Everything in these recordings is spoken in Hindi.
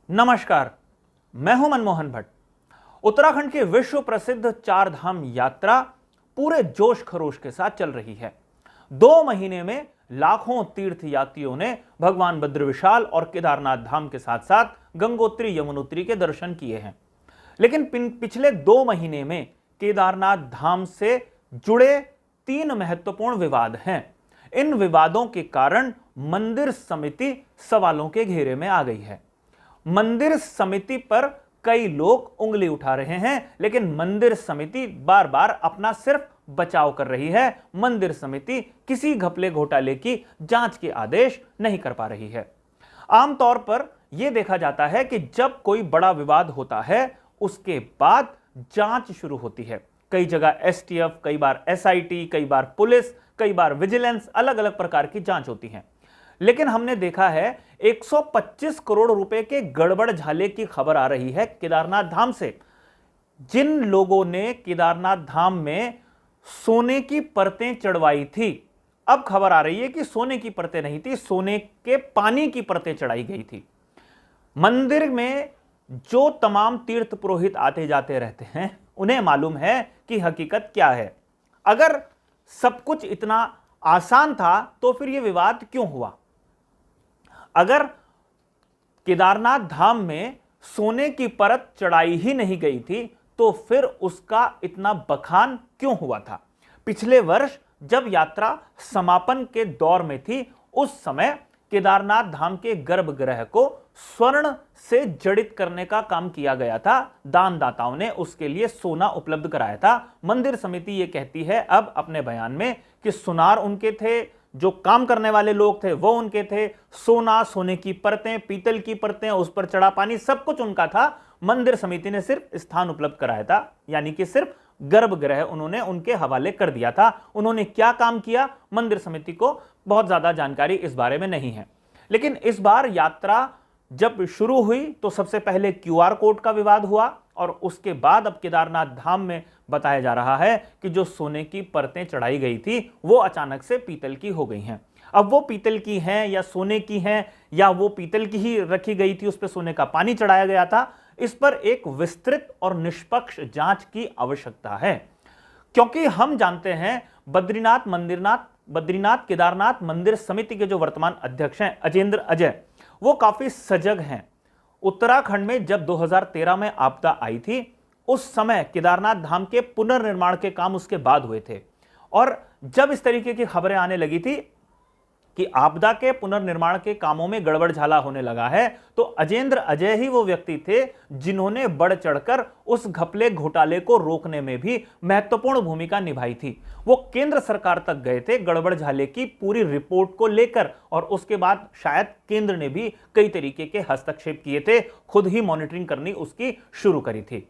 नमस्कार, मैं हूं मनमोहन भट्ट। उत्तराखंड की विश्व प्रसिद्ध चार धाम यात्रा पूरे जोश खरोश के साथ चल रही है। 2 महीने में लाखों तीर्थ यात्रियों ने भगवान बद्रविशाल और केदारनाथ धाम के साथ साथ गंगोत्री यमुनोत्री के दर्शन किए हैं। लेकिन पिछले 2 महीने में केदारनाथ धाम से जुड़े 3 महत्वपूर्ण विवाद हैं। इन विवादों के कारण मंदिर समिति सवालों के घेरे में आ गई है। मंदिर समिति पर कई लोग उंगली उठा रहे हैं, लेकिन मंदिर समिति बार बार अपना सिर्फ बचाव कर रही है। मंदिर समिति किसी घपले घोटाले की जांच के आदेश नहीं कर पा रही है। आमतौर पर यह देखा जाता है कि जब कोई बड़ा विवाद होता है उसके बाद जांच शुरू होती है। कई जगह एसटीएफ, कई बार एसआईटी, कई बार पुलिस, कई बार विजिलेंस, अलग अलग प्रकार की जांच होती है। लेकिन हमने देखा है 125 करोड़ रुपए के गड़बड़ झाले की खबर आ रही है केदारनाथ धाम से। जिन लोगों ने केदारनाथ धाम में सोने की परतें चढ़वाई थी, अब खबर आ रही है कि सोने की परतें नहीं थी, सोने के पानी की परतें चढ़ाई गई थी। मंदिर में जो तमाम तीर्थ पुरोहित आते जाते रहते हैं उन्हें मालूम है कि हकीकत क्या है। अगर सब कुछ इतना आसान था तो फिर यह विवाद क्यों हुआ? अगर केदारनाथ धाम में सोने की परत चढ़ाई ही नहीं गई थी तो फिर उसका इतना बखान क्यों हुआ था? पिछले वर्ष जब यात्रा समापन के दौर में थी, उस समय केदारनाथ धाम के गर्भगृह को स्वर्ण से जड़ित करने का काम किया गया था। दानदाताओं ने उसके लिए सोना उपलब्ध कराया था। मंदिर समिति यह कहती है अब अपने बयान में कि सुनार उनके थे, जो काम करने वाले लोग थे वो उनके थे, सोना, सोने की परतें, पीतल की परतें, उस पर चढ़ा पानी, सब कुछ उनका था। मंदिर समिति ने सिर्फ स्थान उपलब्ध कराया था, यानी कि सिर्फ गर्भगृह उन्होंने उनके हवाले कर दिया था। उन्होंने क्या काम किया, मंदिर समिति को बहुत ज्यादा जानकारी इस बारे में नहीं है। लेकिन इस बार यात्रा जब शुरू हुई तो सबसे पहले क्यूआर कोड का विवाद हुआ और उसके बाद अब केदारनाथ धाम में बताया जा रहा है कि जो सोने की परतें चढ़ाई गई थी वो अचानक से पीतल की हो गई हैं। अब वो पीतल की हैं या सोने की हैं, या वो पीतल की ही रखी गई थी, उस पर सोने का पानी चढ़ाया गया था, इस पर एक विस्तृत और निष्पक्ष जांच की आवश्यकता है। क्योंकि हम जानते हैं बद्रीनाथ केदारनाथ मंदिर समिति के जो वर्तमान अध्यक्ष हैं अजेंद्र अजय, वो काफी सजग हैं। उत्तराखंड में जब 2013 में आपदा आई थी उस समय केदारनाथ धाम के पुनर्निर्माण के काम उसके बाद हुए थे, और जब इस तरीके की खबरें आने लगी थी कि आपदा के पुनर्निर्माण के कामों में गड़बड़ झाला होने लगा है, तो अजेंद्र अजय ही वो व्यक्ति थे जिन्होंने बढ़ चढ़कर उस घपले घोटाले को रोकने में भी महत्वपूर्ण भूमिका निभाई थी। वो केंद्र सरकार तक गए थे गड़बड़ झाले की पूरी रिपोर्ट को लेकर, और उसके बाद शायद केंद्र ने भी कई तरीके के हस्तक्षेप किए थे, खुद ही मॉनिटरिंग करनी उसकी शुरू करी थी।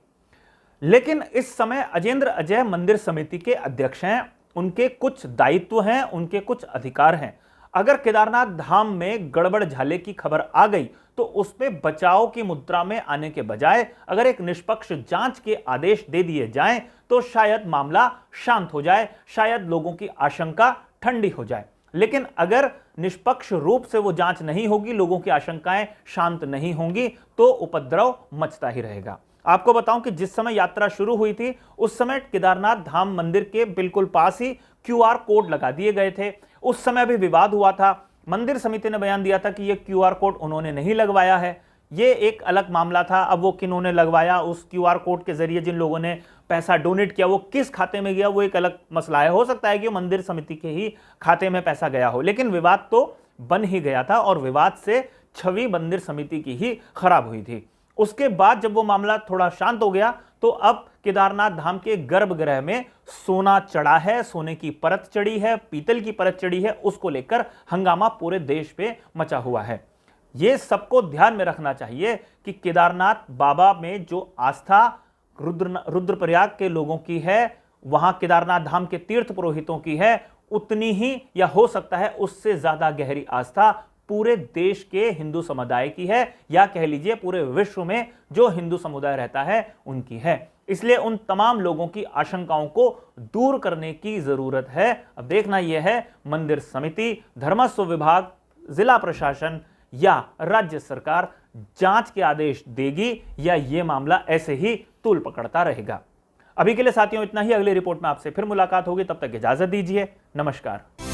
लेकिन इस समय अजेंद्र अजय मंदिर समिति के अध्यक्ष हैं, उनके कुछ दायित्व हैं, उनके कुछ अधिकार हैं। अगर केदारनाथ धाम में गड़बड़ झाले की खबर आ गई तो उसमें बचाव की मुद्रा में आने के बजाय अगर एक निष्पक्ष जांच के आदेश दे दिए जाएं तो शायद मामला शांत हो जाए, शायद लोगों की आशंका ठंडी हो जाए। लेकिन अगर निष्पक्ष रूप से वो जांच नहीं होगी, लोगों की आशंकाएं शांत नहीं होंगी, तो उपद्रव मचता ही रहेगा। आपको बताऊं कि जिस समय यात्रा शुरू हुई थी उस समय केदारनाथ धाम मंदिर के बिल्कुल पास ही क्यूआर कोड लगा दिए गए थे। उस समय भी विवाद हुआ था। मंदिर समिति ने बयान दिया था कि यह क्यूआर कोड उन्होंने नहीं लगवाया है, यह एक अलग मामला था। अब वो किन्होंने लगवाया, उस क्यूआर कोड के जरिए जिन लोगों ने पैसा डोनेट किया वो किस खाते में गया, वो एक अलग मसला है। हो सकता है कि मंदिर समिति के ही खाते में पैसा गया हो, लेकिन विवाद तो बन ही गया था और विवाद से छवि मंदिर समिति की ही खराब हुई थी। उसके बाद जब वो मामला थोड़ा शांत हो गया तो अब केदारनाथ धाम के गर्भगृह में सोना चढ़ा है, सोने की परत चढ़ी है, पीतल की परत चढ़ी है, उसको लेकर हंगामा पूरे देश पे मचा हुआ है। ये सबको ध्यान में रखना चाहिए कि केदारनाथ बाबा में जो आस्था रुद्रप्रयाग के लोगों की है, वहां केदारनाथ धाम के तीर्थ पुरोहितों की है, उतनी ही या हो सकता है उससे ज्यादा गहरी आस्था पूरे देश के हिंदू समुदाय की है, या कह लीजिए पूरे विश्व में जो हिंदू समुदाय रहता है उनकी है। इसलिए उन तमाम लोगों की आशंकाओं को दूर करने की जरूरत है। अब देखना यह है मंदिर समिति, धर्मस्व विभाग, जिला प्रशासन या राज्य सरकार जांच के आदेश देगी या यह मामला ऐसे ही तूल पकड़ता रहेगा। अभी के लिए साथियों इतना ही। अगली रिपोर्ट में आपसे फिर मुलाकात होगी, तब तक इजाजत दीजिए। नमस्कार।